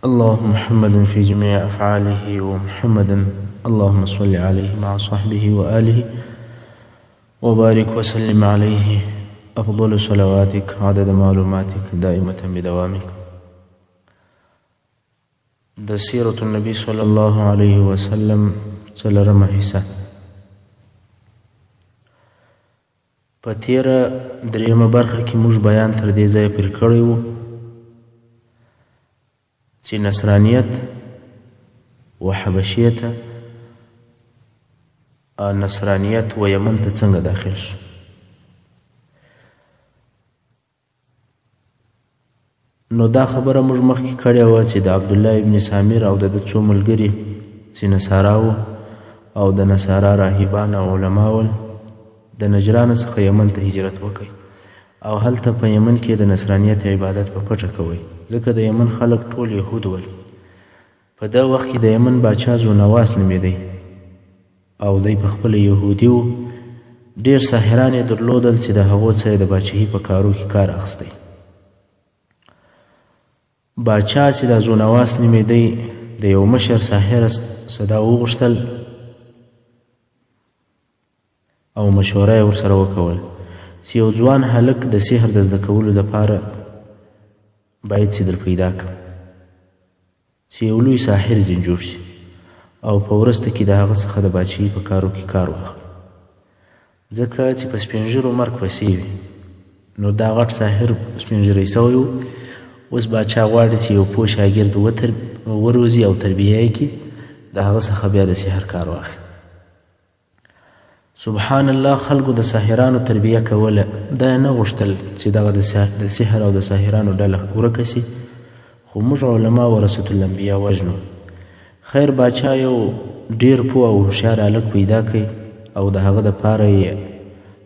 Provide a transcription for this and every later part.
اللهم محمد في جميع أفعاله ومحمد اللهم صل عليه مع صحبه وآله وبارك وسلم عليه أفضل صلواتك عدد معلوماتك دائمة بدوامك. د سیرة النبي صلى الله عليه وسلم څلورمه حصہ. په تیره دریمه برخه کې موږ بیان تر دې ځایه پیل کړی وو چې نصرانیت و حبشیت نصرانیت و یمن ته څنګه داخل شو. نو دا خبره موږ مخکې کړې وه چې د عبدالله ابن سامر او د څو ملګري چې نصارا وو او د نصارا راهبان او علما ول د نجران څخه یمن ته هجرت وکړي او هلته په یمن کې د نصرانیت عبادت په پټه کوي، ځکه د یمن خلک ټول یهود ول. په دا وخت کې د یمن باچا ذونواس نومېدی او دی په خپله یهودي و. ډېر ساحران یې درلودل چې د هغو څخه یې د باچهي په کارو کې کار اخیستی. باچا چې د ذونواس نومېدی د یو مشر ساحر صدا وغوښتل او مشوره یې ورسره وکول چې یو ځوان هلک د سحر د زده کولو لپاره باید چې در پیدا کړم چې یو لوی ساحر ځین جوړ شي او په وروسته کې د هغه څخه د باچهي په کارو کې کار واخلي، ځکه چې په سپین ږیرو مرګ پسې وي. نو دا غټ ساحر سپین ږیری سوی و. اوس باچا غواړي چې یو پوه شاګرد وروزي او تربیه یې کړي، د هغه څخه بیا د سحر کار واخلي. سبحان الله، خلکو د ساحرانو تربیه کوله. دا یې نه غوښتل چې دغه د سحر او د ساحرانو ډله ورکه سي، خو موږ علما ورثة الانبیا وژنو. خیر باچا یو ډېر پوه او هوښیار هلک پیدا کړي او د هغه دپاره یې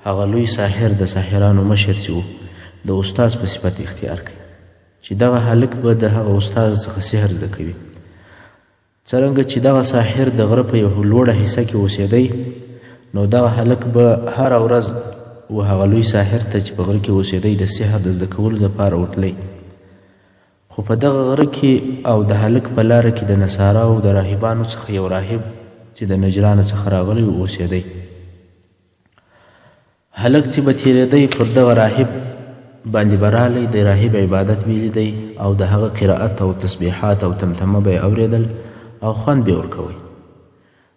هغه لوی ساحر د ساحرانو مشر چې و د استاز په صفت اختیار کړي چې دغه هلک به د هغه استاز څخه سحر زده کوي. څرنګه چې دغه ساحر د غره په یو لوړه حصه کې اوسېدی، نو دغه هلک به هره ورځ و هغه لوی ساحر ته چې په غره کې اوسېدی د سحر د زده کولو لپاره ورتلی. خو په دغه غره کې او د هلک په لاره کې د نصاراو د راهبانو څخه یو راهب چې د نجران څخه راغلی اوسېدی. هلک چې به تېرېدی پر دغه راهب باندې به رالی، د راهب عبادت به یې لیدی او د هغه قرائت او تسبیحات او تمتمه به یې اورېدل او خوند به یې ورکوی.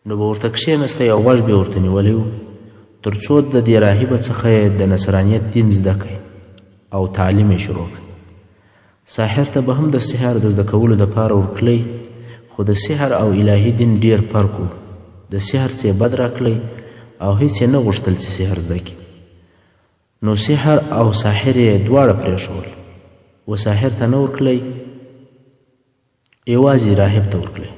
نو به ورته کښېنستی او غوږ به یې ورته نیولی و تر څو د دې راهبه څخه د نصرانیت دین زده کړي او تعلیم یې شروع کړي. ساحر ته به هم د سحر د زده کولو دپاره ورکلی، خو د سحر او الهي دین ډېر فرق و. د سحر څه یې بد راکلی او هیڅ یې نه غوښتل چې سحر زده کړي. نو سحر او ساحر یې دواړه پرېښول و ساحر ته نه ورکلی، یوازې راهب ته ورکلی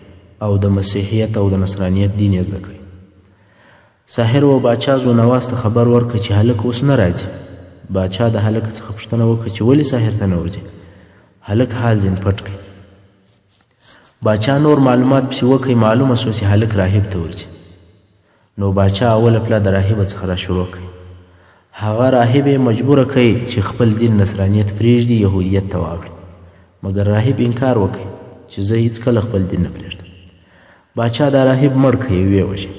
او د مسیحیت او د نصرانیت دین یې زده کړی. ساحر و باچا ذونواس ته خبر ورکړ چې هلک اوس نه راځي. باچا د هلک څخه پوښتنه وکړه چې ولې ساحر ته نه ورځي؟ هلک حال ځین پټ کړي. باچا نور معلومات پسې وکړئ، معلومه سوه چې هلک راهب ته ورځي. نو باچا اوله پله د راهبه څخه را شروع کړي. هغه راهب یې مجبوره کړي چې خپل دین نصرانیت پرېږدي، یهودیت ته واوړي. مګر راهب انکار وکړي چې زه هېڅکله خپل دین نه پرېږدم. باچا دا راهب مړ کړي، ویې وژني.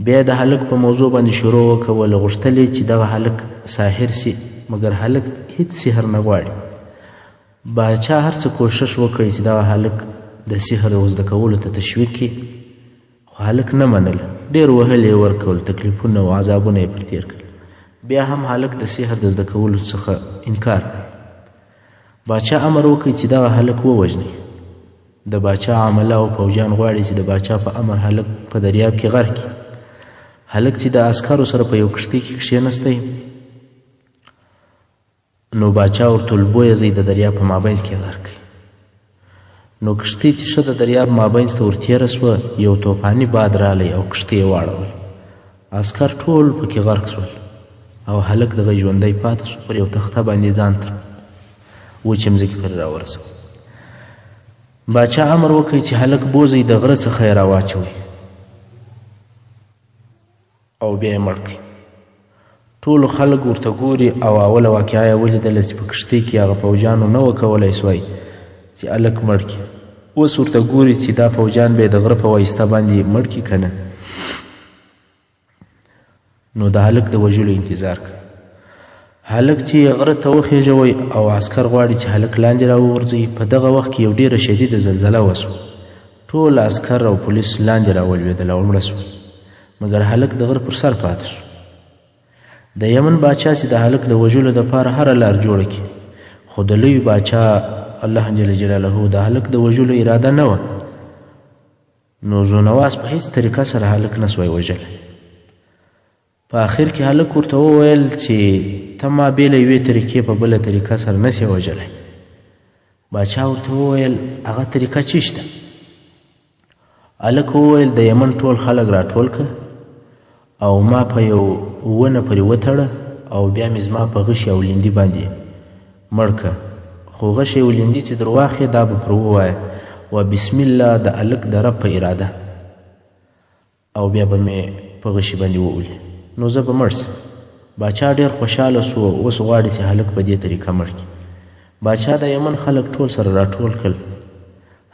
بیا د هلک په موضوع باندې شروع وکوله، غوښتل یې چې دغه هلک ساحر سي، مګر هلک هېڅ سحر نه غواړي. باچا هر څه کوښښ وکړي چې دغه هلک د سحر د زده کولو ته تشویق کړي، خو هلک نه منله. ډېر وهل یې ورکول، تکلیفونه او عذابونه یې پر تېر کړل. بیا هم هلک د سحر د زده کولو څخه انکار کړ. باچا امر وکړي چې دغه هلک ووژني. د باچا عمله او پوجان غواړي چې د باچا په امر هلک په دریاب کې غرق کړي. هلک چې د عسکرو سره په یو کښتۍ کې کښېنستی، نو باچا ورته البویه ځای د دریاب په مابینځ کې غرق کړي. نو کښتۍ چې ښه د دریاب مابینځ ته ورتېره سوه، یو توفاني باد رالی او کښتۍ یې واړول. عسکر ټول پکې غرق سول او هلک دغه ژوندی پاته سو، پر یو تخته باندې ځان تر وچې مځکې پرې راورسو. باچا امر وکړي چې هلک بوځئ، د غره څخه یې راواچوئ او بیا یې مړ کړئ. ټولو خلک ورته ګوري او اوله واقعه یې ولیدله چې په کښتۍ کې هغه پوجانو نه وه کولی سوی چې هلک مړ کړي. اوس ورته ګوري چې دا فوجیان به یې د غره په واسطه باندې مړ کړي که نه. نو د هلک د وژلو انتظار کوي. هلک چې غره ته وخېژوي او عسکر غواړي چې هلک لاندې راوغورځوي، په دغه وخت کې یو ډېره شدیده زلزله وسوه. ټول عسکر او پولیس لاندې راولوېدل او مړه سول، مګر هلک د غره پر سر پاتې سو. د یمن باچا چې د هلک د وژلو دپاره هره لار جوړه کړي، خو د لوی باچا الله جل جلاله د هلک د وژلو اراده نه وه. نو زونواس په هیڅ طریقه سره هلک نه سوی وژلی. په آخر کې هلک ورته وویل چې ته ما بې له یوې طریقې په بله طریقه سره نسې وژلی. باچا ورته وویل هغه طریقه چې شته. هلک وویل د یمن ټول خلک راټول کړه او ما په یو ونه پرې وتړه او بیا مې زما په غشي او لیندي باندې مړ کړه. خو غشي او لیندي چې در واخې دا به پر ووایه و بسم الله د هلک د رب په اراده، او بیا به مې په غشي باندې وولي، نو زه به مړ سم. باچا ډېر خوشحاله سو، اوس غواړي چې هلک په دې طریقه مړ کړي. باچا د یمن خلک ټول سره راټول کړل.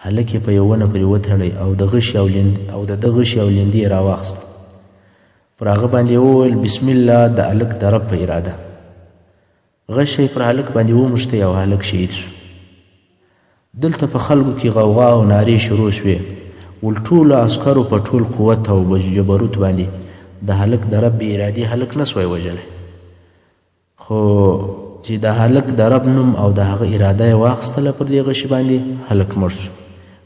هلک یې په یو ونه پرې وتړی او د ده غشي او لیندي یې راواخیسته. پر هغه باندې وویل بسم الله د هلک د رب په اراده. غشی پر هلک باندې وموښتی او هلک شهید سو. دلته په خلکو کې غوغا او نارې شروع سوې. ټولو عسکرو په ټول قوت او جبروت باندې د هلک د رب بې ارادې هلک نه سوی وژلی، خو چې د هلک د رب نوم او د هغه اراده یې واخیستله پر دې غشي باندې، هلک مړ سو.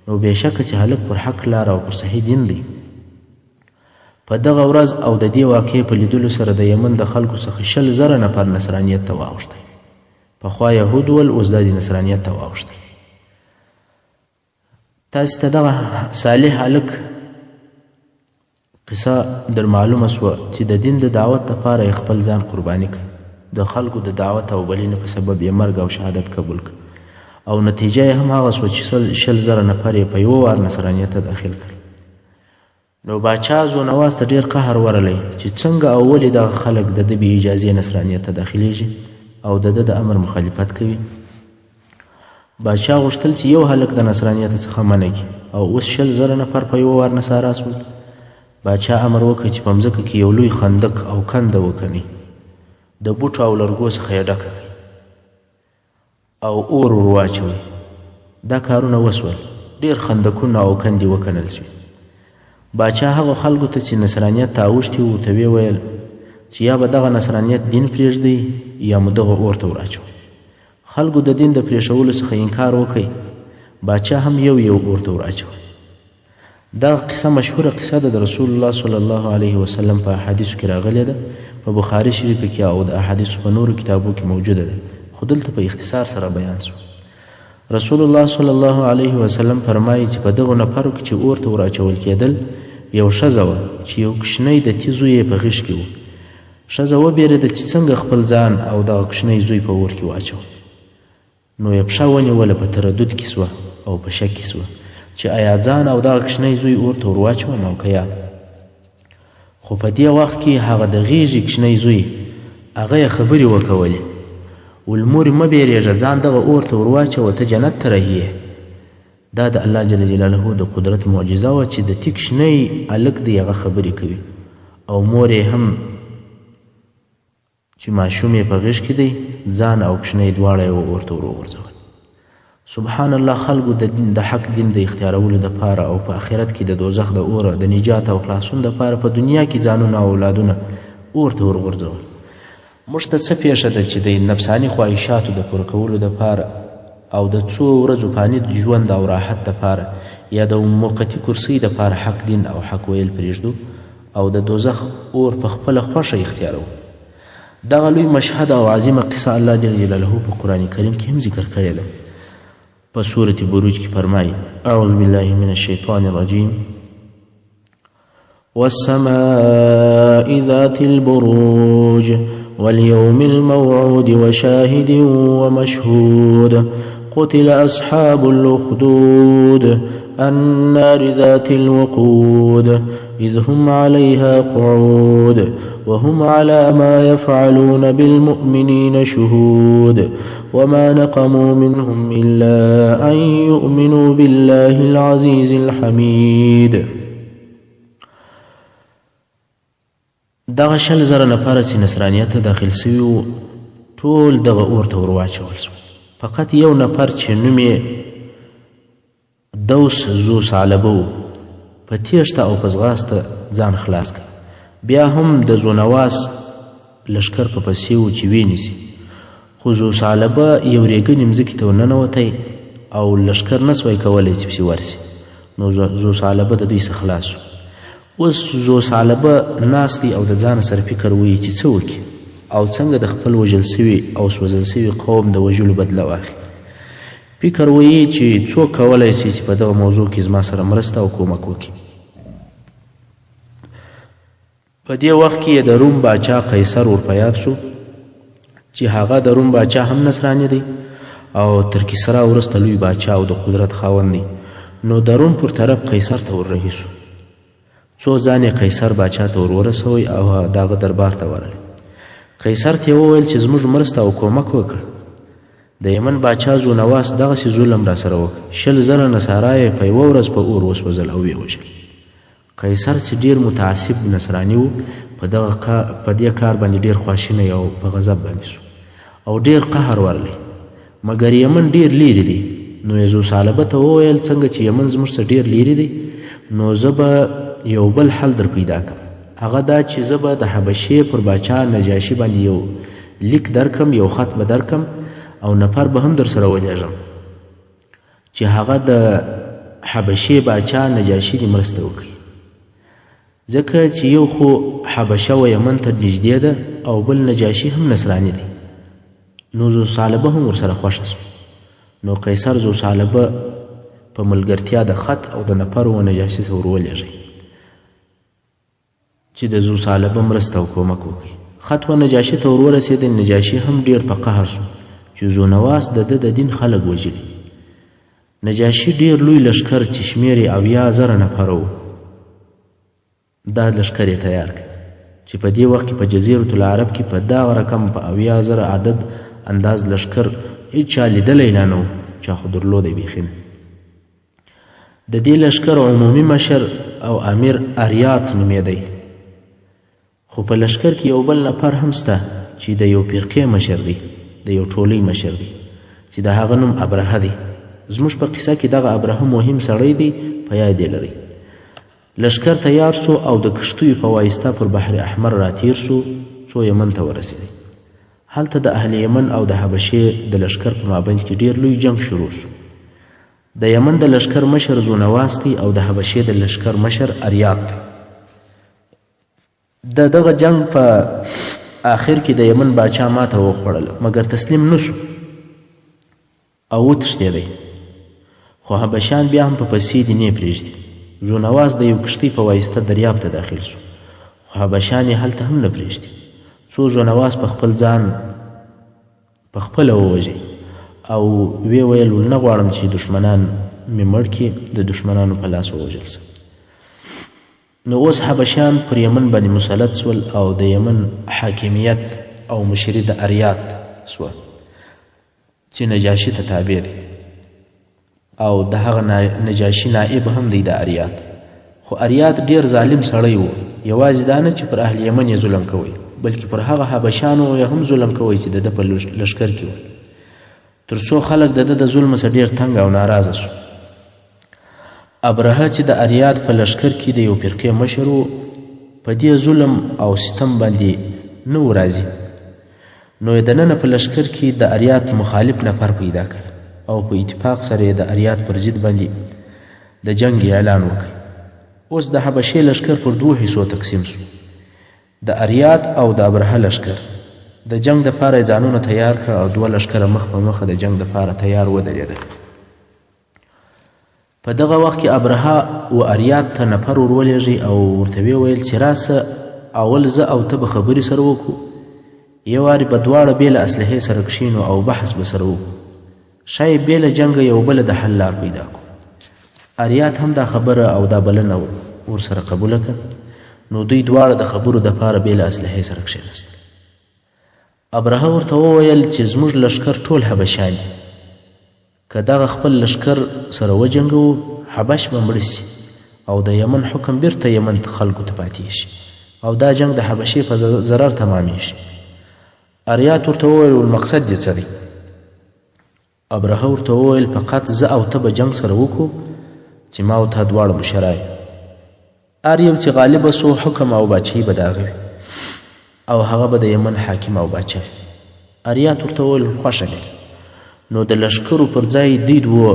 نو بېشکه چې هلک پر حق لار او پر صحیح دین دی. په دغه ورځ او د دې واقعې په لیدلو سره د یمن د خلکو څخه 100,000 نفر نصرانیت ته واوښتل. پخوا یهود ول، اوس دا د نصرانیت ته واوښتل. تاسې ته دغه صالح هلک قصه در معلومه سوه چې د دین د دعوت دپاره یې خپل ځان قرباني کړ. د خلکو د دعوت او بلینې په سبب یې مرګ او شهادت قبول کړ، او نتیجه یې هم هغه سوه چې 100,000 نفر یې په یوه وار نصرانیت ته داخل کړل. نو باچا زونواس ته ډېر قهر ورلی چې څنګه او ولې دغه خلک د ده بې اجازې نصرانیت ته داخلیږي او د ده د امر مخالفت کوي. باچا غوښتل چې یو هلک د نصرانیت څخه منع کړي، او اوس 100,000 نفر په یوه وار نصارا سول. باچا امر وکړ چې په مځکه کې یو لوی خندق او کنده وکني، د بوټو او لرګو څخه یې ډکه کړي او اور ور واچوي. دا کارونه وسول، ډېر خندقونه او کندې وکنل شوي. باچا هغه خلکو ته چې نصرانیت ته اوښتي وو ورته وویل چې یا به دغه نصرانیت دین پرېږدئ یا مو دغه اور ته ور اچوئ. خلکو د دین د پرېښولو څخه انکار وکړي. باچا هم یو اور ته ور اچوي. دا قصه مشهوره قصه ده د رسول الله صلی الله علیه وسلم په احادیثو کې راغلې ده، په بخاري شریف کې او د احادیثو په نورو کتابو کې موجوده ده، خو دلته په اختصار سره بیان شو. رسول الله صلی الله علیه وسلم فرمایي چې په دغو نفرو کې چې اور ته ور اچول کېدل، یو ښځه وه چې یو کوچنی د تیزو یې په غېږ کې و. ښځه وبېرېده چې څنګه خپل ځان او دغه کوچنی زوی په اور کې واچوه. نو یې پښه ونیوله، په تردد کې سوه او په شک کې سوه چې آیا ځان او دغه کوچنی زوی اور ته ور واچوم او که یا. خو په دې وخت کې هغه د غېږې کوچنی زوی هغه یې خبرې وکولې، ول مورې مه بیریږه، ځان دغه اور ته ور واچوه، ته جنت ته رهي یې. دا د الله جل جلاله د قدرت معجزه وه چې د تې کوچنی هلک دی هغه خبرې کوي، او مور یې هم چې ماشوم یې په غېږ کې دی، ځان او کوچنی دواړه یې اور ته ور وغورځول. سبحان الله، خلکو د حق دین د اختیارولو دپاره او په آخرت کې د دوزخ د اوره د نجات او خلاصون دپاره په دنیا کې ځانونه او اولادونه اور ته ور غورځول. موږ ته څه پیښه ده چې د نفساني خواهشاتو د پوره کولو دپاره او د څو ورځو فاني ژوند او راحت دپاره یا د موقتي کرسۍ دپاره حق دین او حق ویل پرېږدو او د دوزخ اور په خپله خوښه اختیارو. دغه لوی مشهد او عظیمه قصه الله جل جلاله په قرآن کریم کې هم ذکر کړې ده. په سورة بروج کې فرمایي: اعوذ بالله من الشیطان الرجیم والسماء ذات البروج واليوم الموعود وشاهد ومشهود قتل أصحاب الأخدود النار ذات الوقود إذ هم عليها قعود وهم على ما يفعلون بالمؤمنين شهود وما نقموا منهم إلا أن يؤمنوا بالله العزيز الحميد. دغه 100,000 نفر چې نصرانیت ته داخل سوي وو ټول دغه اور ته ور واچول سول. فقط یو نفر چې نوم یې دوس ذو ثعلبه و په تیښته او په ځغاسته ځان خلاص کړ. بیا هم د ذونواس لښکر په پسې و چې وینیسي، خو ذو ثعلبه یو ریګنې مځکې ته ورننوتی او لښکر نه سوی کولی چې پسې ورسي. نو ذو ثعلبه د دوی څخه خلاص شو. اوس ذو ثعلبه ناست دی او د ځانه سره فکر وایي چې څه وکړي او څنګه د خپل وژل سوي او سوځل سوي قوم د وژلو بدله واخلي. فکر وایي چې څوک کولی شي چې په دغه موضوع کې زما سره مرسته او کومک وکړي. په دې وخت کې د روم باچا قیصر ور په یاد شو چې هغه د روم باچا هم نصراني دی او تر کسرا وروسته لوی باچا او د قدرت خاوند دی. نو د روم پر طرف قیصر ته ور رهي شو. څو ځان یې قیصر باچا ته ور ورسوی او د هغه دربار ته ورغلی. قیصر ته یې وویل چې زموږ مرسته او کومک وکړه. د یمن باچا ذونواس دغسې ظلم را سره وکړ. 100,000 نصارا یې په یوه ورځ په اور وسوځل او ویې وژل. قیصر چې ډیر متعصب نصراني و په دې کار باندې ډیر خواشینی او په غضب باندې سو او ډیر قهر ورلی. مګر یمن ډیر لیرې دی. نو یې ذو ثعلبه ته وویل څنګه چې یمن زموږ څخه ډیر لیرې دی نو زه به یو بل حل در پیدا کړم. هغه دا چې زه به د حبشې پر باچا نجاشي باندې یو لیک درکم، یو خط به درکم او نفر به هم در سره ولېږم چې هغه د حبشې باچا نجاشي دې مرسته وکړي، ځکه چې یو خو حبشه و یمن ته نږدې ده او بل نجاشي هم نصراني دی. نو ذو ثعلبه هم ورسره خوښه شو. نو قیصر ذو ثعلبه په ملګرتیا د خط او د نفر و نجاشي سره ور ولېږئ چې د ذو ثعلبه مرسته او کومک وکړي. خط و نجاشي ته ور ورسېد. نجاشي هم ډیر په قهر سو چې ذونواس د ده د دین خلک وژلي. نجاشي ډیر لوی لښکر چې شمېر یې 80,000 نفره و دا لښکر یې تیار کړ چې په دې وخت کې په جزیرة العرب کې په دغه رقم په 80,000 عدد انداز لښکر هیچا لیدلی لا نه و، چا خو درلودی بیخي نه. د دې لښکر عمومي مشر او امیر اریات نومېدی. خو په لښکر کې یو بل نفر هم شته چې د یو فرقې مشر دی، د یو ټولۍ مشر دی چې د هغه نوم ابرهه دی. زموږ په قصه کې دغه ابرهه مهم سړی دی، په یاد یې لرئ. لښکر تیار سو او د کښتیو په واسطه پر بحر احمر راتیر سو څو یمن ته ورسېدی. هلته د اهل یمن او د حبشې د لښکر په مابین کې ډیر لوی جنگ شروع سو. د یمن د لښکر مشر ذونواس دی او د حبشې د لښکر مشر اریات دی. د دغه جنگ په آخر کې د یمن باچا ماته وخوړل مګر تسلیم نسو او وتښتېدی. خو حبشیان بیا هم په پسې دي نه پرېږدي. ذونواس د یو کښتۍ په واسطه دریاب ته داخل سو، خو حبشیان یې هلته هم نه پرېږدي څو ذونواس په خپل ځان په خپله ووژي او ویې ویل نه غواړم چې دښمنان مې مړ کړي، د دښمنانو په لاس ووژل سم. نو اوس حبشیان پر یمن باندې مسلط سول او د یمن حاکمیت او مشري د اریات سوه چې نجاشي ته تابع دی او د هغه نجاشي نائب هم دی د اریات. خو اریات ډیر ظالم سړی و. یوازې دا نه چې پر اهل یمن یې ظلم کوي بلکې پر هغه حبشیانو یې هم ظلم کوي چې د ده په لښکر کې ول، تر څو خلک د ده د ظلم څخه ډیر تنګ او ناراضه سو. ابرهه چې د اریات په لښکر کې د یو فرقې مشر و په دې ظلم او ستم باندې نه و راضي. نو یې دننه په لښکر کې د اریات مخالف نفر پیدا کړ او په اتفاق سره یې د اریات پر ضد باندې د جنگ اعلان وکړ. اوس د حبشې لښکر پر 2 حصو تقسیم سو. د اریات او د ابرهه لښکر د جنگ دپاره یې ځانونه تیار کړ او 2 لښکره مخ په مخه د جنگ دپاره تیار ودرېدل. په دغه وخت کې ابرهه و اریات ته نفر ور ولېږئ او ورته ویې ویل چې راسه اول زه او ته به خبرې سره وکړو، یو وارې به دواړه بېله اسلحې سره کښېنو او بحث به سره وکړو شاید بې له جنګه یو بله د حل لار پیدا کړو. اریات هم دا خبره او دا بلنه ورسره قبوله کړه، نو دوی دواړه د خبرو دپاره بې له اسلحې سره کښېنستل. ابرهه ورته وویل چې زموږ لښکر ټول حبشیان دي، که دغه خپل لښکر سره وجنګوو حبش به مړه سي او د یمن حکم بیرته یمن خلکو ته پاتې شي او دا جنګ د حبشې په ضرر تمامیږي. اریات ورته وویل مقصد دې څه دی؟ ابرهه ورته وویل فقط زه او ته به جنګ سره وکړو چې ما او ته دواړه مشران یو. هر یو چې غالبه سو حکم او باچهي به د هغه وي او هغه به د یمن حاکم او باچه وي. اریات ورته وویل خوښه ده. نو د لښکرو پر ځای دوی دوه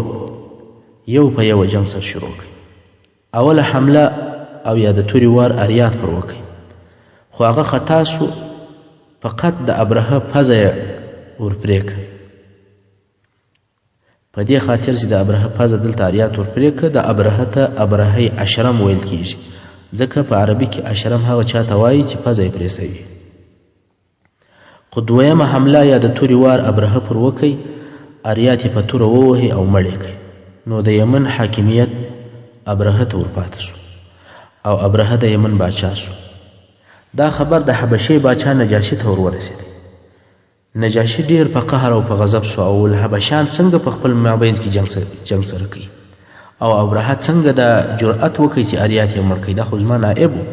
یو په یوه جنګ سره شروع کړي. اوله حمله او یا د تورې وار اریات پر وکړي، خو هغه خطا سو، فقط د ابرهه پزه یې ورپرې کړه. په دې خاطر چې د ابرهه پزه دلته اریات ورپرې کړه، د ابرهه ته ابرهه اشرم ویل کیږي، ځکه په عربي کې اشرم هغه چاته وایي چې پزه یې پرې سوي. خو دویمه حمله یا د تورې وار ابرهه پر وکړي، اریات یې په توره ووهي او مړ یې کړي. نو د یمن حاکمیت ابرهه ته ورپاته سو او ابرهه د یمن باچا سو. دا خبر د حبشې باچا نجاشي ته ورورسېد. نجاشي ډیر په قهر او په غضب سو او الحبشان څنګه په خپل مابین کې جنګ سره کوي او ابرهه څنګه د جرأت وکړي چې اریات یې مړ کړي، دا خو زما نائب و.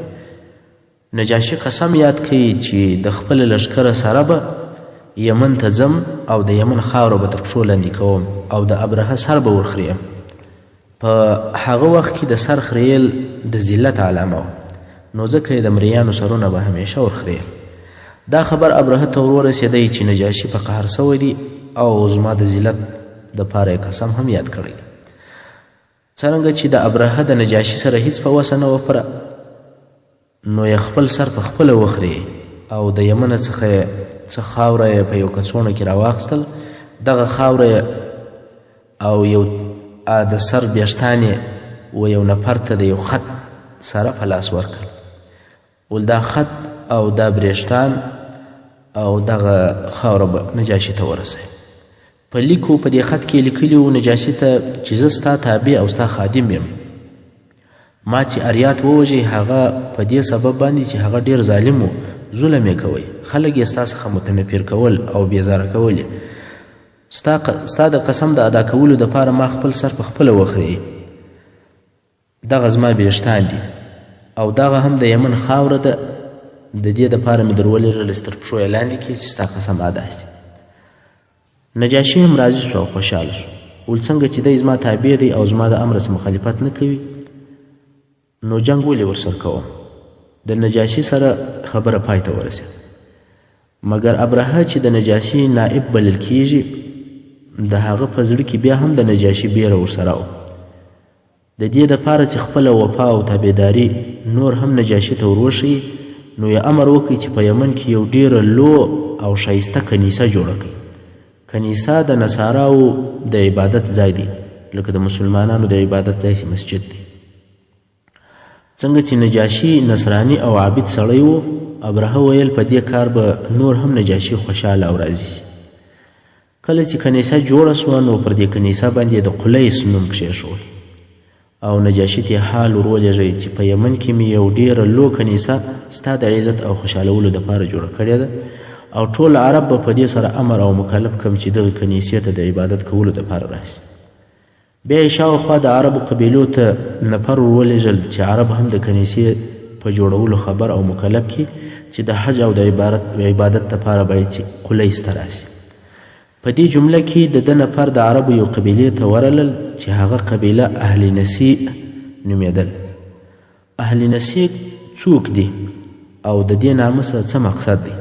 نجاشي قسم یاد کوي چې د خپل لښکره سره به یمن ته ځم او د یمن خاوره به تر پښو لاندې کوم او د ابرهه سر به ورخریم. په هغه وخت کې د سر خریل د ذلت علامه و، نو ځکه یې د مریانو سرونه به همیشه ورخریل. دا خبر ابرهه ته ورورسېدی چې نجاشي په قهر سوی دی او زما د ذلت دپاره یې قسم هم یاد کړی. څرنګه چې د ابرهه د نجاشي سره هیڅ په وسه نه وه پوره، نو یې خپل سر په خپله وخري او د یمنه څخه څه خاوره یې په یو کڅوړه کې راواخیستل. دغه خاوره او یو د سر بیاشتان یې و یو نفر ته د یو خط سره په لاس ورکړل. ول دا خط او دا بریشتان او دغه خاوره به نجاشي ته ورسوي. په لیکو په دې خط کې لیکلي وو نجاشي ته چې زه ستا تابع او ستا خادم یم. ما چې اریات ووژئ هغه په دې سبب باندې چې هغه ډیر ظالم و، ظلم یې کوئ، خلک یې ستا څخه متنفر کول او بیزاره کول. ستا د قسم د ادا کولو دپاره ما خپل سر په خپله وخرئ. دغه زما بیشتان دي او دغه هم د یمن خاوره ده، د دې دپاره مې در ولېږل چې تر پښو یې لاندې کړي چې ستا قسم ادا شي. نجاشي هم راضي سو او خوشحاله سو. ول څنګه چې دی زما تابع دی او زما د امر څخه مخالفت نه کوي، نو جنګ ولې ورسره کوم؟ د نجاشي سره خبره پای ته ورسېده. مګر ابرهه چې د نجاشي نائب بلل کیږي، د هغه په زړه کې بیا هم د نجاشي بیره ورسره و. د دې دپاره چې خپله وفا او تابعداري نور هم نجاشي ته وروښیي، نو یې امر وکړي چې په یمن کې یو ډیره لو او ښایسته کنیسه جوړه کړي. کنیسه د نصاراو د عبادت ځای دی، لکه د مسلمانانو د عبادت ځای چې مسجد دی. څنګه چې نجاشي نصراني او عابد سړی و، ابرهه ویل په دې کار به نور هم نجاشي خوشحاله او راضي شي. کله چې کنیسه جوړه سوه، نو پر دې کنیسه باندې د قلیس نوم کښېښود او نجاشي ته حال ورولېږئ چې په یمن کې مې یو ډیره لو کنیسه ستا د عزت او خوشحالولو دپاره جوړه کړې ده او ټول عرب به په دې سره امر او مکلف کم چې دغه کنیسې ته د عبادت کولو دپاره راسي. بیا یې شاوخوا د عربو قبیلو ته نفر ورولېږل چې عرب هم د کنیسې په جوړولو خبر او مکلف کړي چې د حج او د عبادت دپاره باید چې قلیس ته راسي. په دې جمله کې د ده نفر د عربو یو قبیلې ته ورلل چې هغه قبیله اهل نسیء نومېدل. اهل نسیء څوک دي او د دې نامه څه مقصد دی؟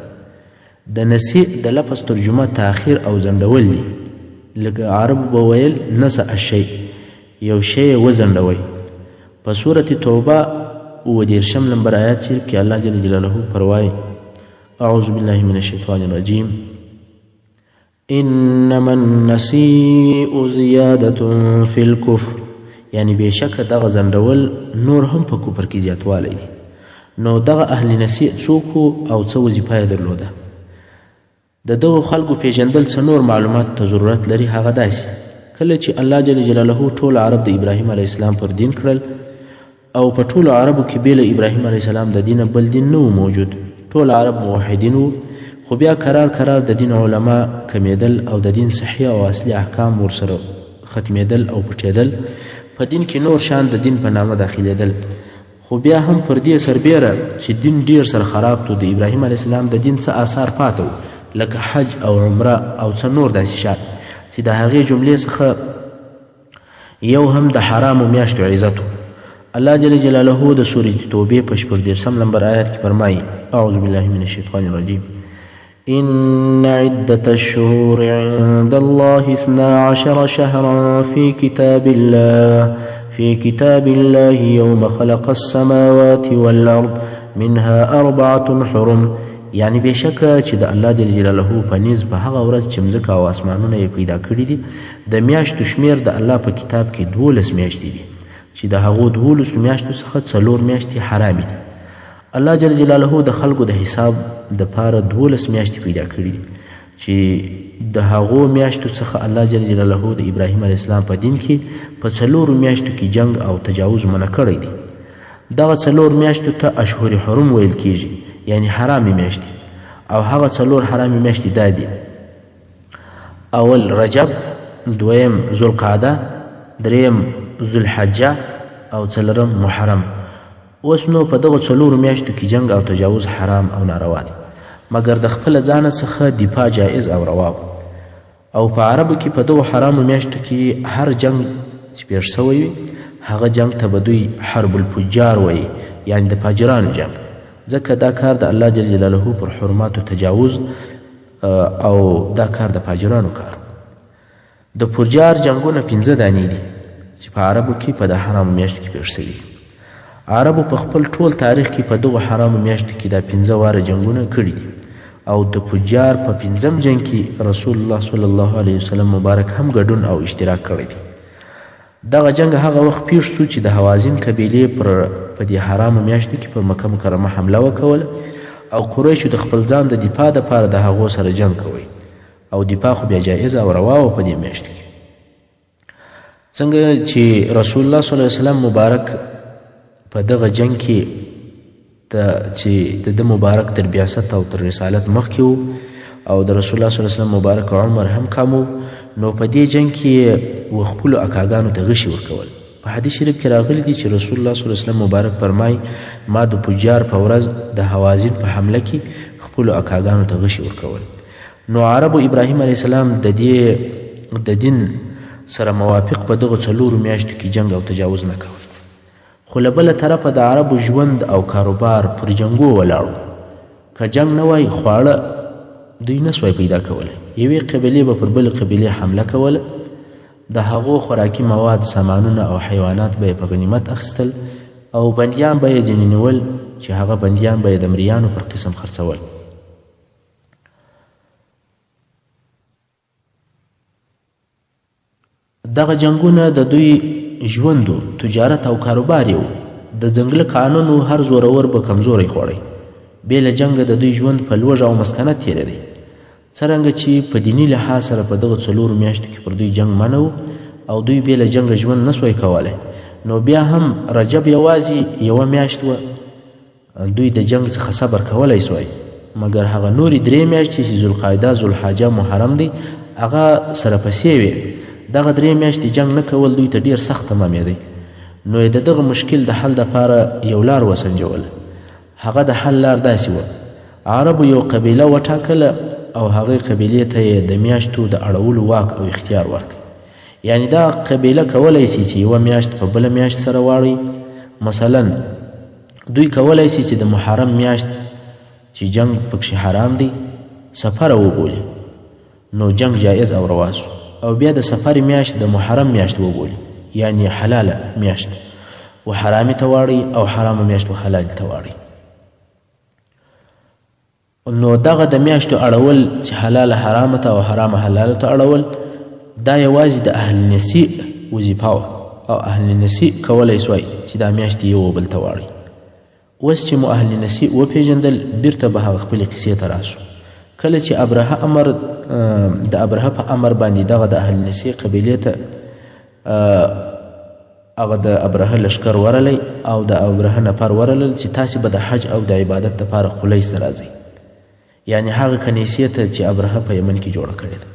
د نسیء د لفظ ترجمه تاخیر او ځنډول دي، لکه عربو به ویل نسأ الشیء، یو شی یې وځنډوئ. په سورة توبه 30 نمبر آیات شریف کې الله جل جلاله فرمایي: اعوذ بالله من الشیطان الرجیم انما النسیء زیادة فی الکفر، یعنی بېشکه دغه ځنډول نور هم په کفر کې زیاتوالی دی. نو دغه اهل نسیء څوک او څه وظیفه یې درلوده؟ د دغو خلکو پیژندل څه نور معلومات ته ضرورت لري هغه داسې کله چې الله جل جلاله ټول عرب د ابراهیم علیه السلام پر دین کړل او په ټولو عربو کې بې له ابراهیم علیه السلام د دینه بل دین نه و موجود ټول عرب موحدین وو خو بیا کرار د دین علما کمیدل او د دین صحیح او اصلي احکام ورسره ختمیدل او پټېدل په دین کې نور شان د دین په نامه داخلېدل خو بیا هم پر دې سربیره چې دین ډیر سره خراب تو د ابراهیم علیه السلام د دین څه آثار پاته و لکه حج او عمره او څه نور داسې شیان چې د هغې جملې څخه یو هم د حرامو میاشتو عزت الله جل جلاله د سورة توبې په 14 نمبر آیات کې فرمایي اعوذ بالله من الشیطان الرجیم إن عدة الشهور عند الله 12 شهرا في كتاب الله يوم خلق السماوات والأرض منها 4 حرم یعنی بېشکه چې د الله جل جلاله په نیز په هغه ورځ چې مځکه او اسمانونه یې پیدا کړي دي د میاشتو شمیر د الله په کتاب کې 12 میاشتې دي چې د هغو 12 میاشتو څخه 4 میاشتې حرامې دي الله جل جلاله د خلکو د حساب د پاره 12 میاشتې پیدا کړي دي چې د هغو میاشتو څخه الله جل جلاله د ابراهیم علیه السلام په دین کې په 4 میاشتو کې جنگ او تجاوز منع کړی دی دغه 4 میاشتو ته اشهر حرم ویل کیږي یعنی حرامې میاشتې او هغه 4 حرامې میاشتې دا دي اول رجب دویم ذوالقعده دریم ذوالحجه او څلورم محرم اوس نو په دغه 4 میاشتو کې جنگ او تجاوز حرام او ناروا دي مګر د خپل ځان څخه دفاع جایز او روا او په عربو کې په دغه حرامو میاشتو کې هر جنگ چې پیښ شوی وي هغه جنگ ته به دوی حرب الفجار وایي یعنی د فاجرانو جنگ ځکه دا کار د الله جل جلاله پر حرماتو تجاوز او دا کار د فاجرانو کار د فجار جنگونه 15 دانې دي چې په عربو کې په د حرامو میاشتو کې پیښ شوي عربو په خپل ټول تاریخ کې په دغه حرامو میاشتو کې دا 15 واره جنگونه کړي دي او د فجار په 15م جنگ کې رسول الله صلی الله علیه وسلم مبارک هم ګډون او اشتراک کړی دی دغه جنگ هغه وخت پیښ شو چې د حوازن قبیلې په دې حرامو میاشتو کې پر مکه مکرمه حمله وکوله او قریشو د خپل ځان د دفاع دپاره د هغو سره جنگ کوي او دفاع خو بیا جایز او روا وه په دې میاشتو کې څنګه چې رسول الله صلی الله علیه وسلم مبارک په دغه جنگ کې چې د مبارک تر بیاست او تر رسالت مخکې و او د رسول الله صلی الله علیه وسلم مبارک عمر هم کم و نو په دې جنگ کې و خپلو اکاګانو ته غشي ورکول په حدیث شریف کې راغلی دي چې رسول الله صلی الله علیه وسلم مبارک فرمای ما د فجار په ورځ د حوازن په حمله کې خپلو اکاګانو ته غشي ورکول نو عربو ابراهیم علیه السلام د دین سره موافق په دغه 4 میاشتو کې جنگ او تجاوز نه کول خو له بله طرفه د عربو ژوند او کاروبار پر جنګو ولاړو که جنگ نه وای خواړه دوی نسوای پیدا کولی یوې قبیلې به پر بلې قبیلې حمله کوله د هغو خوراکي مواد سامانونه او حیوانات به یې په غنیمت اخیستل او بندیان به یې ځینې نیول چې هغه بندیان به یې د مریانو پر قسم خرڅول دغه جنګونه د دوی ژوند تجارت او کاروبار یو د ځنګله قانون هر زورور به کمزوری خوړی بې له جنګه د دوی ژوند په لوږه او مسکنت تېرېدی څرنګه چې په دیني لحاظ سره په دغه 4 میاشتو کې پر دوی جنګ منع او دوی بې له جنګه ژوند نسوی کولی نو بیا هم رجب یوازې یوه میاشت وه دوی د جنګ څخه صبر کولی سوی مګر هغه نورې 3 میاشتې چې ذوالقعده ذوالحجه محرم دی هغه سره پسې وې دغه 3 میاشتې جنگ نه کول دوی ته ډیر سخت تمامېدی نو یې د دغه مشکل د حل دپاره یو لار وسنجول هغه د حل لار داسې وه عربو یو قبیله وټاکله او هغې قبیلې ته یې د میاشتو د اړولو واک او اختیار ورکړ یعنی دا قبیله کولی سي چې یوه میاشت په بله میاشت سره واړوي مثلا دوی کولی سي چې د محرم میاشت چې جنگ پکښې حرام دی سفره وبولي نو جنگ جایز او روا سو او بیا د سفر میاشت د محرم میاشت وبولي یعنی حلاله میاشت و حرامي ته واړي او حرامه میاشت و حلال ته واړي نو دغه د میاشتو اړول چې حلاله حرامه ته او حرامه حلاله ته اړول دا یوازې د اهل نصیع وظیفه وه او اهل نصیع کولی سوی چې دا میاشتې یو بل ته واړي اوس چې مو اهل نصیع وپېژندل بیرته به هغه خپلې قیسې ته راسو کله چې د ابرهه په امر باندې دغه د اهل نسی قبیلې ته هغه د ابرهه لشکر ورلی او د ابرهه نفر ورلل چې تاسې به د حج او د عبادت دپاره قلیس ته راځئ، یعنی هغه کنیسې ته چې ابرهه په یمن کې جوړه کړې ده.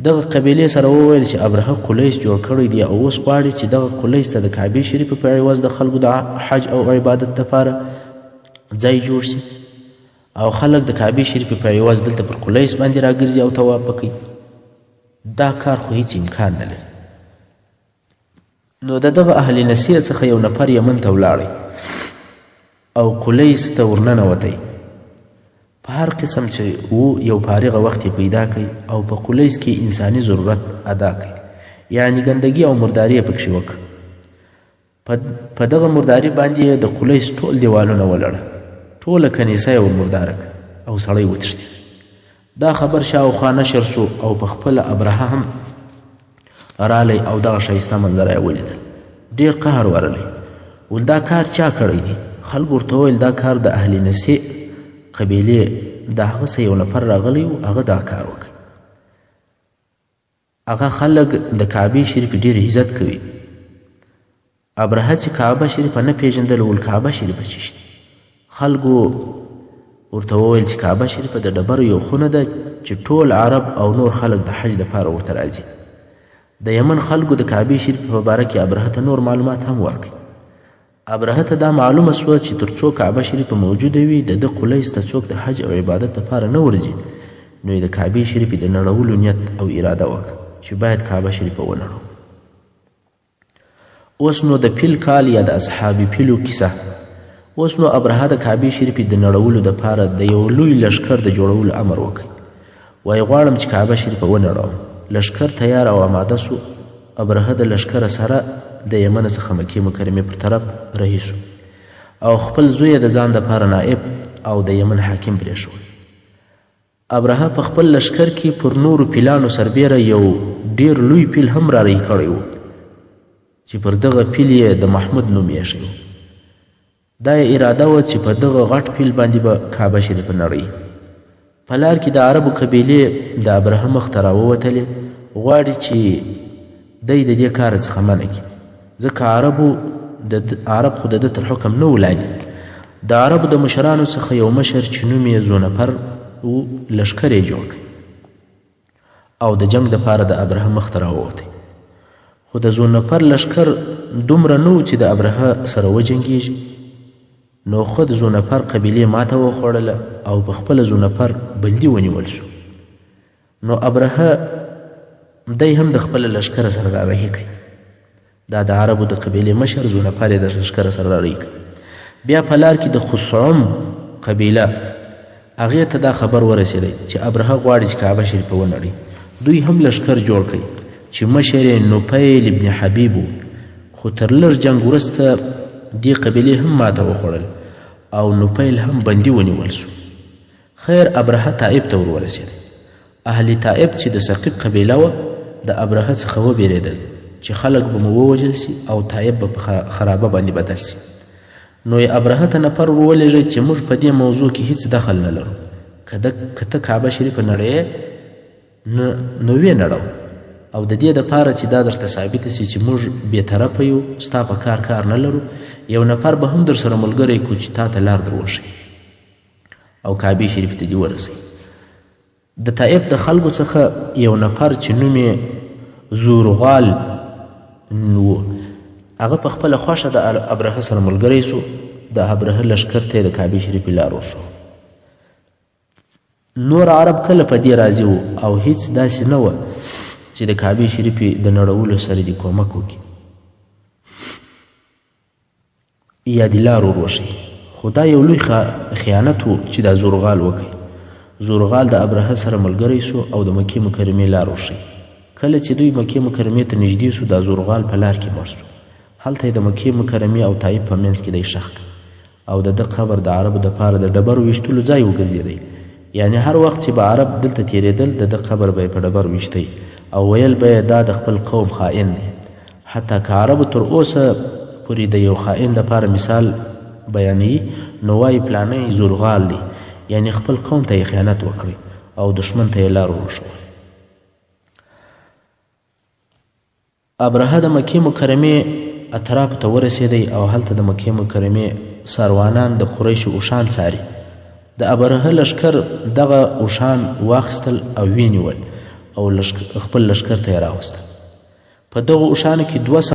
دغه قبیلې سره وویل چې ابرهه قلیس جوړ کړی دی او اوس غواړي چې دغه قلیس ته د کعبې شریفې په عوض د خلکو د حج او عبادت دپاره ځای جوړ شي او خلک د کعبې شریفې په عوض دلته پر قلیس باندې راګرځي او طواف وکړي. دا کار خو هیڅ امکان نه لري. نو د دغه اهل نصیحه څخه یو نفر یمن ته ولاړی او قلیس ته ورننوتی. په هر قسم چې یو فارغه وخت یې پیدا کوي او په قلیس کې انساني ضرورت ادا کوي، یعنی ګندګي او مرداري یې پکښې وکړه. په دغه مرداري باندې د قلیس ټول دیوالونه ولړه، ټوله کنیسه یې ورمرداره کړه او سړی وتښتېد. دا خبر شاوخوا نشر سو او په خپله ابرهه هم رالی او دغه ښایسته منظره یې ولیدل. ډېر قهر ورلی. ول دا کار چا کړی دی؟ خلکو ورته وویل دا کار د اهل نسی قبیلې د هغه څه یو نفر راغلی و، هغه دا کار وکړي. هغه خلک د کعبې شریفې ډېر عزت کوي. ابرهه چې کعبه شریفه نه پېژندله، ول کعبه شریفه څه شي؟ خلکو ورته وویل چې کعبه شریفه د ډبرو یو خونه ده چې ټول عرب او نور خلک د حج دپاره ورته راځي. د یمن خلکو د کعبې شریفې په باره کې ابرهه ته نور معلومات هم ورکړي. ابرهه ته دا معلومه سوه چې تر څو کعبه شریفه موجوده وي د ده قلیس ته څوک د حج او عبادت دپاره نه ورځي. نو یې د کعبې شریفې د نړولو نیت او اراده وکړه چې باید کعبه شریفه ونړو. اوس نو د پیل کال یا د اصحاب پیلو کیسه. اوس نو ابرهه د کعبې شریفې د نړولو دپاره د یو لوی لښکر د جوړولو امر وکړي. وایي غواړم چې کعبه شریفه ونړوم. لښکر تیار او آماده سو. ابرهه د لښکره سره د یمن څخه مکې مکرمې پر طرف رهي سو او خپل زوی د ځان دپاره نائب او د یمن حاکم پرېښود. ابرهه په خپل لښکر کې پر نورو پیلانو سربیره یو ډېر لوی پیل هم رارهي کړی و چې پر دغه پیل یې د محمود نوم ایښی و. دا یې اراده وه چې په دغه غټ پیل باندې به کعبه شریفه نړوي. په لار کې د عربو قبیلې د ابرهه مخ ته راووتلې، غواړي چې دی د دې کار څخه منع کړي، ځکه عرب خو د ده تر حکم نه ولاندې. د عربو د مشرانو څخه یو مشر چې نوم یې ذونفر و لښکر یې جوړ کړي او د جنګ دپاره د ابرهه مخ ته راووتی. خو د ذونفر لښکر دومره نه و چې د ابرهه سره وجنګېږي. نو خود ذونفر قبیلې ماته وخوړله او په خپله ذونفر بندي ونیول شو. نو ابرهه دی هم د خپله لښکره سره رارهي کوي. دا د عربو د قبیلې مشر ذونفر یې د لښکره سره رارهي کوي. بیا په لار کې د خثعم قبیله هغې ته دا خبر ورسېدی چې ابرهه غواړي چې کعبه شریفه ونړوي. دوی هم لښکر جوړ کړي چې مشر یې نوفیل ابن حبیب و. خو تر لږ جنګ وروسته دې قبیلې هم ماته وخوړل او نوفیل هم بندي ونیول شو. خیر ابرهه طائف ته ورورسېد. اهل طائف چې د ثقیف قبیله وه د ابرهه څخه وبېرېدل چې خلک به مو ووژل سي او طائف به په خرابه باندې بدل سي. نو یې ابرهه ته نفر وولېږئ چې موږ په دې موضوع کې هیڅ دخل نه لرو. که ته کعبه شریفه نړوې نو ویې نړوه او د دې دپاره چې دا درته ثابته سي چې موږ بېطرفه یو، ستا په کار نه لرو، یو نفر به هم در سره ملګری کړو چې تا ته لار در وښیي او کعبې شریفې ته دې ورسوي. د طائف د خلکو څخه یو نفر چې نوم یې زورغال و، هغه په خپله خوښه د ابرهه سره ملګری سو. د ابرهه لښکر ته یې د کعبې شریفې لار وښوه. نور عرب کله په دې راضي وو او هیڅ داسې نه وه چې د کعبې شریفې د نړولو سره دې کومک وکړي یا دې لار ور وښیي. خو دا یو لوی خیانت و چې دا زورغال وکړي. زورغال د ابرهه سره ملګری سو او د مکې مکرمې لار وښیي. کله چې دوی مکې مکرمې ته نږدې سو دا زورغال په لار کې مړ سو. هلته یې د مکې مکرمې او طایف په منځ کې دی ښخ کړ او د ده قبر د عربو دپاره د ډبرو ویشتلو ځای وګرځېدی. یعنې هر وخت چې به عرب دلته تېرېدل د ده قبر به یې په ډبر ویشتی او ویل به یې دا د خپل قوم خائن دی. حتی که عربو تر اوسه پورې د یو خائن دپاره مثال بیانوي نو وایي پلانی زورغال دی، یعنې خپل قوم ته یې خیانت وکړي او دشمن ته یې لار وروښول. ابرهه د مکې مکرمې اطرافو ته ورسېدی او هلته د مکې مکرمې ساروانان د قریشو اوښان څاري. د ابرهه لښکر دغه اوښان واخیستل او ویې نیول او خپل لښکر ته یې راوستل. په دغو اوښانو کې 200